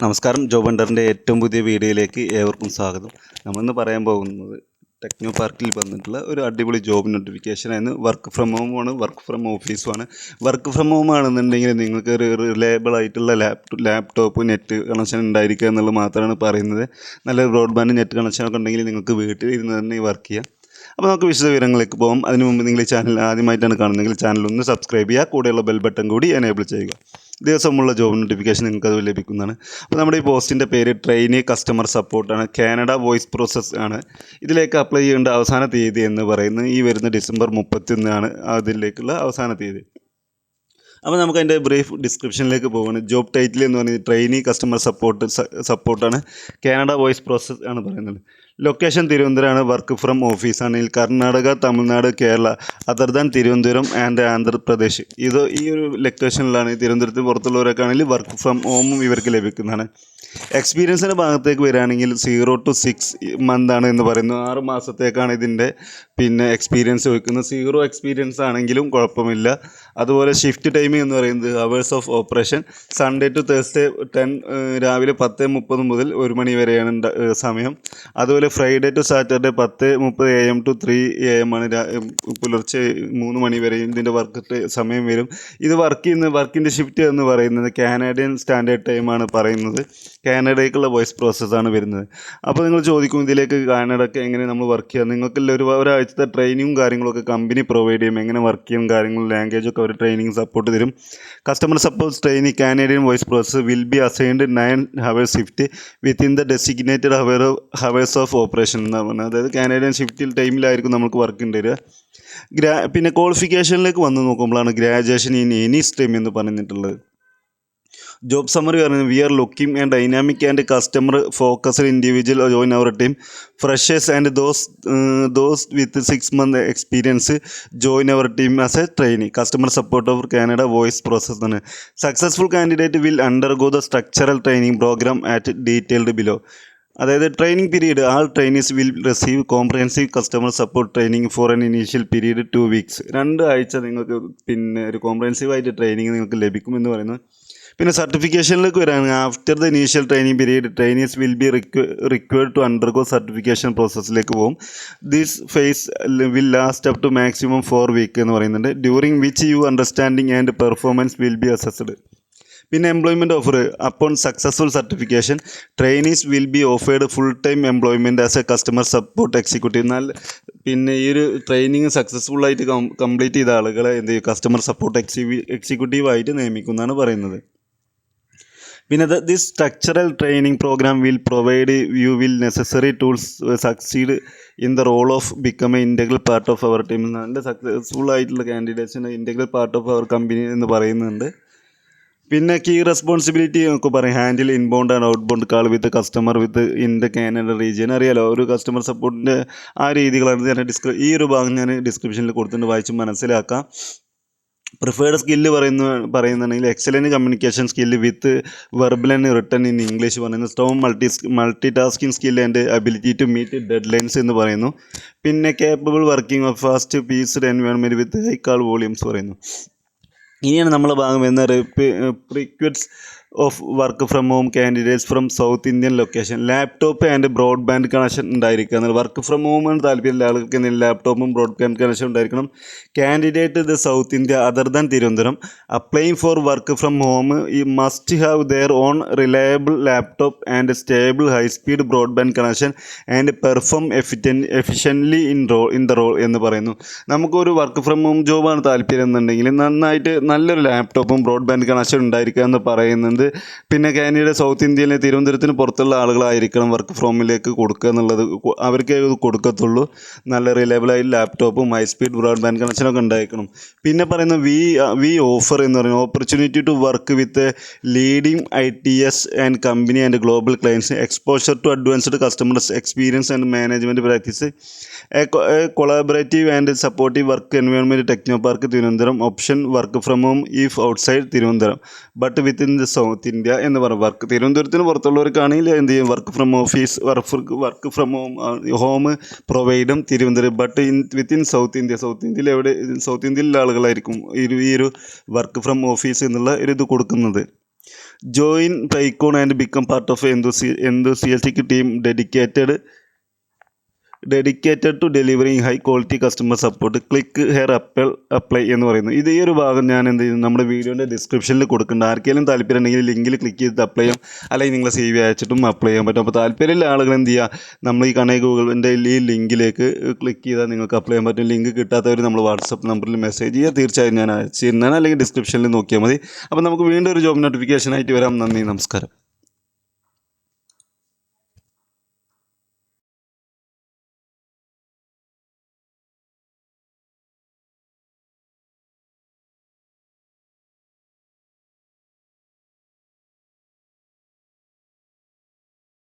നമസ്കാരം. ജോബ് ഹണ്ടറിൻ്റെ ഏറ്റവും പുതിയ വീഡിയോയിലേക്ക് ഏവർക്കും സ്വാഗതം. നമ്മളിന്ന് പറയാൻ പോകുന്നത് ടെക്നോ പാർക്കിൽ വന്നിട്ടുള്ള ഒരു അടിപൊളി ജോബ് നോട്ടിഫിക്കേഷനായിരുന്നു. വർക്ക് ഫ്രം ഹോമാണ്, വർക്ക് ഫ്രം ഓഫീസുമാണ്. വർക്ക് ഫ്രം ഹോം ആണെന്നുണ്ടെങ്കിൽ നിങ്ങൾക്ക് ഒരു റിലയബിൾ ആയിട്ടുള്ള ലാപ്ടോപ്പ് നെറ്റ് കണക്ഷൻ ഉണ്ടായിരിക്കുക എന്നുള്ളത് മാത്രമാണ് പറയുന്നത്. നല്ല ബ്രോഡ്ബാൻഡ് നെറ്റ് കണക്ഷനൊക്കെ ഉണ്ടെങ്കിൽ നിങ്ങൾക്ക് വീട്ടിൽ ഇരുന്ന് തന്നെ വർക്ക് ചെയ്യാം. അപ്പോൾ നമുക്ക് വിശദ വിവരങ്ങളിലേക്ക് പോകാം. അതിനു മുമ്പ് നിങ്ങൾ ഈ ചാനൽ ആദ്യമായിട്ടാണ് കാണുന്നതെങ്കിൽ ചാനൽ ഒന്ന് സബ്സ്ക്രൈബ് ചെയ്യുക, കൂടെയുള്ള ബെൽ ബട്ടൺ കൂടി എനേബിൾ ചെയ്യുക. ദിവസമുള്ള ജോബ് നോട്ടിഫിക്കേഷൻ നിങ്ങൾക്ക് അത് ലഭിക്കുന്നതാണ്. അപ്പോൾ നമ്മുടെ ഈ പോസ്റ്റിൻ്റെ പേര് ട്രെയിനി കസ്റ്റമർ സപ്പോർട്ടാണ്. കാനഡ വോയിസ് പ്രോസസ് ആണ്. ഇതിലേക്ക് അപ്ലൈ ചെയ്യേണ്ട അവസാന തീയതി എന്ന് പറയുന്നത് ഈ വരുന്ന ഡിസംബർ 31 അതിലേക്കുള്ള അവസാന തീയതി. അപ്പോൾ നമുക്ക് അതിൻ്റെ ബ്രീഫ് ഡിസ്ക്രിപ്ഷനിലേക്ക് പോകുന്നത്. ജോബ് ടൈറ്റിൽ എന്ന് പറയുന്നത് ട്രെയിനി കസ്റ്റമർ സപ്പോർട്ടാണ്. കാനഡ വോയിസ് പ്രോസസ് ആണ് പറയുന്നത്. ലൊക്കേഷൻ തിരുവനന്തപുരമാണ്. വർക്ക് ഫ്രം ഓഫീസാണെങ്കിൽ Karnataka, Tamil Nadu, Kerala other than Thiruvananthapuram and Andhra Pradesh. ഈ ഒരു ലൊക്കേഷനിലാണ്. തിരുവനന്തപുരത്തിന് പുറത്തുള്ളവരൊക്കെ ആണെങ്കിൽ വർക്ക് ഫ്രം ഹോമും ഇവർക്ക് ലഭിക്കുന്നതാണ്. എക്സ്പീരിയൻസിൻ്റെ ഭാഗത്തേക്ക് വരികയാണെങ്കിൽ 0 to 6 months ആണ് എന്ന് പറയുന്നു. 6 മാസത്തേക്കാണ് ഇതിൻ്റെ എക്സ്പീരിയൻസ് വയ്ക്കുന്നത്. 0 എക്സ്പീരിയൻസ് ആണെങ്കിലും കുഴപ്പമില്ല. അതുപോലെ ഷിഫ്റ്റ് ടൈമിംഗ് എന്ന് പറയുന്നത് hours of operation Sunday to Thursday രാവിലെ 10:30 മുതൽ 1 മണി വരെയാണ് സമയം. അതുപോലെ Friday to Saturday 10:30 AM to 3 AM ആണ്. പുലർച്ചെ 3 മണി വരെ ഇതിൻ്റെ വർക്ക് സമയം വരും. ഇത് വർക്കിൻ്റെ ഷിഫ്റ്റ് എന്ന് പറയുന്നത് കാനഡിയൻ സ്റ്റാൻഡേർഡ് ടൈമാണ് പറയുന്നത്. കാനഡയ്ക്കുള്ള വോയിസ് പ്രോസസ്സാണ് വരുന്നത്. അപ്പോൾ നിങ്ങൾ ചോദിക്കും, ഇതിലേക്ക് കാനഡയ്ക്ക് എങ്ങനെ നമ്മൾ വർക്ക് ചെയ്യാം? നിങ്ങൾക്കുള്ള ഒരാഴ്ചത്തെ ട്രെയിനിങ്ങും കാര്യങ്ങളൊക്കെ കമ്പനി പ്രൊവൈഡ് ചെയ്യും. എങ്ങനെ വർക്ക് ചെയ്യും കാര്യങ്ങളും ലാംഗ്വേജൊക്കെ അവർ ട്രെയിനിങ് സപ്പോർട്ട് തരും. Customer support training Canadian voice process will be assigned 9 hours shift within the designated hours of operation എന്ന് പറഞ്ഞാൽ, അതായത് കാനഡിയൻ ഷിഫ്റ്റിൽ ടൈമിലായിരിക്കും നമുക്ക് വർക്ക് ഉണ്ടാവുക. ക്വാളിഫിക്കേഷനിലേക്ക് വന്ന് നോക്കുമ്പോഴാണ് ഗ്രാജുവേഷൻ ഇൻ എനി സ്ട്രീം എന്ന് പറഞ്ഞിട്ടുള്ളത്. ജോബ് സമ്മറി പറയുന്നത് we are looking and dynamic and customer focused individual join our team. Freshers and those with 6 months experience join our team as a trainee. Customer support of Canada voice process ആണ്. Successful candidate will undergo the structural training program at detailed below. അതായത് training period all trainees will receive comprehensive customer support training for an initial period 2 weeks. 2 ആഴ്ച നിങ്ങൾക്ക് ഒരു comprehensive ആയിട്ട് training നിങ്ങൾക്ക് ലഭിക്കുമെന്ന് പറയുന്നു. സർട്ടിഫിക്കേഷനിലേക്ക് വരികയാണെങ്കിൽ after the initial training period trainees will be required to undergo certification പ്രോസസ്സിലേക്ക് പോകും. This phase will last up to maximum 4 weeks എന്ന് പറയുന്നുണ്ട്. During which you understanding and performance will be assessed. Employment offer upon successful certification trainees will be offered full time employment as a customer support executive. എന്നാൽ ഈ ഒരു training സക്സസ്ഫുള്ളായിട്ട് complete ചെയ്ത ആളുകളെ customer support എക്സിക്യൂട്ടീവായിട്ട് നിയമിക്കുന്നതാണ് പറയുന്നത്. This structural training program will provide you will necessary tools succeed in the role of become a integral part of our team. നല്ല successful ആയിട്ടുള്ള കാൻഡിഡേറ്റ്സിന് integral part of our company എന്ന് പറയുന്നുണ്ട്. കീ റെസ്പോൺസിബിലിറ്റി ഒക്കെ പറയും. Handle inbound and outbound call with customer within the Canada region. അറിയാലോ, ഒരു customer സപ്പോർട്ടിൻ്റെ ആ രീതികളാണ് ഞാൻ ഈ ഒരു ഭാഗം ഞാൻ ഡിസ്ക്രിപ്ഷനിൽ കൊടുത്തിട്ട് വായിച്ച് മനസ്സിലാക്കാം. പ്രിഫേർഡ് സ്കില്ല് പറയുന്നുണ്ടെങ്കിൽ excellent communication skill with verbal and written in English പറയുന്നു. Strong multitasking skill and ability to meet deadlines എന്ന് പറയുന്നു. Capable working of fast paced environment with high call volumes പറയുന്നു. ഇനിയാണ് നമ്മളെ ഭാഗം എന്ന പ്രിക്വറ്റ്സ് of work from home candidates from South Indian location. Laptop and broadband connection ഉണ്ടായിരിക്കുക എന്നാൽ വർക്ക് ഫ്രം ഹോമാണ് താല്പര്യമുള്ള ആൾക്ക് ലാപ്ടോപ്പും ബ്രോഡ്ബാൻഡ് കണക്ഷൻ ഉണ്ടായിരിക്കണം. Candidate the South India other than Thiruvananthapuram applying for work from home ഈ must have their own reliable laptop and stable high speed broadband connection and perform efficiently in the role എന്ന് പറയുന്നു. നമുക്കൊരു work from home ജോബാണ് താല്പര്യം എന്നുണ്ടെങ്കിൽ നന്നായിട്ട് നല്ലൊരു ലാപ്ടോപ്പും broadband connection ഉണ്ടായിരിക്കുക എന്ന് പറയുന്നത്. കാനഡ സൗത്ത് ഇന്ത്യയിലെ തിരുവനന്തപുരത്തിന് പുറത്തുള്ള ആളുകളായിരിക്കണം വർക്ക് ഫ്രോമിലേക്ക് കൊടുക്കുക എന്നുള്ളത്. അവർക്ക് കൊടുക്കത്തുള്ളൂ. നല്ല റിലയബിളായി ലാപ്ടോപ്പും ഹൈ സ്പീഡ് ബ്രോഡ്ബാൻഡ് കണക്ഷനൊക്കെ ഉണ്ടായിരിക്കണം. പറയുന്ന വി ഓഫർ എന്ന് പറയുന്നത് opportunity to work with leading ITS and company and global clients, exposure to advanced customers experience and management practice, collaborative and supportive work environment Technopark Thiruvananthapuram. Option work from home if outside Thiruvananthapuram but within the South India എന്ന് പറയും. തിരുവനന്തപുരത്തിന് പുറത്തുള്ളവർക്കാണെങ്കിൽ എന്ത് ചെയ്യും, work from office work from home പ്രൊവൈഡും Thiruvananthapuram but within South India. South ഇന്ത്യയിലുള്ള ആളുകളായിരിക്കും ഈ ഒരു വർക്ക് ഫ്രം ഓഫീസ് എന്നുള്ള ഒരു ഇത് കൊടുക്കുന്നത്. Join Pykon and become part of enthusiastic team dedicated to delivering high quality customer support. Click here apply എന്ന് പറയുന്നു. ഇത് ഈ ഒരു ഭാഗം ഞാൻ എന്ത് ചെയ്യുന്നു, നമ്മുടെ വീഡിയോൻ്റെ ഡിസ്ക്രിപ്ഷനിൽ കൊടുക്കുന്നുണ്ട്. ആർക്കെങ്കിലും താല്പര്യം ഉണ്ടെങ്കിൽ ലിങ്കിൽ ക്ലിക്ക് ചെയ്ത് അപ്ലൈ ചെയ്യാം, അല്ലെങ്കിൽ നിങ്ങൾ CV അയച്ചിട്ടും അപ്ലൈ ചെയ്യാൻ പറ്റും. അപ്പോൾ താല്പര്യമുള്ള ആളുകൾ എന്ത് ചെയ്യുക, നമ്മൾ ഈ കണക്ക് ഗൂഗിളിൻ്റെ ഈ ലിങ്കിലേക്ക് ക്ലിക്ക് ചെയ്താൽ നിങ്ങൾക്ക് അപ്ലൈ ചെയ്യാൻ പറ്റും. ലിങ്ക് കിട്ടാത്തവർ നമ്മൾ വാട്സപ്പ് നമ്പറിൽ മെസ്സേജ് ചെയ്യുക, തീർച്ചയായും ഞാൻ അയച്ചു തരുന്നതാണ്, അല്ലെങ്കിൽ ഡിസ്ക്രിപ്ഷനിൽ നോക്കിയാൽ മതി. അപ്പോൾ നമുക്ക് വീണ്ടും ഒരു ജോബ് നോട്ടിഫിക്കേഷൻ ആയിട്ട് വരാം. നന്ദി, നമസ്കാരം.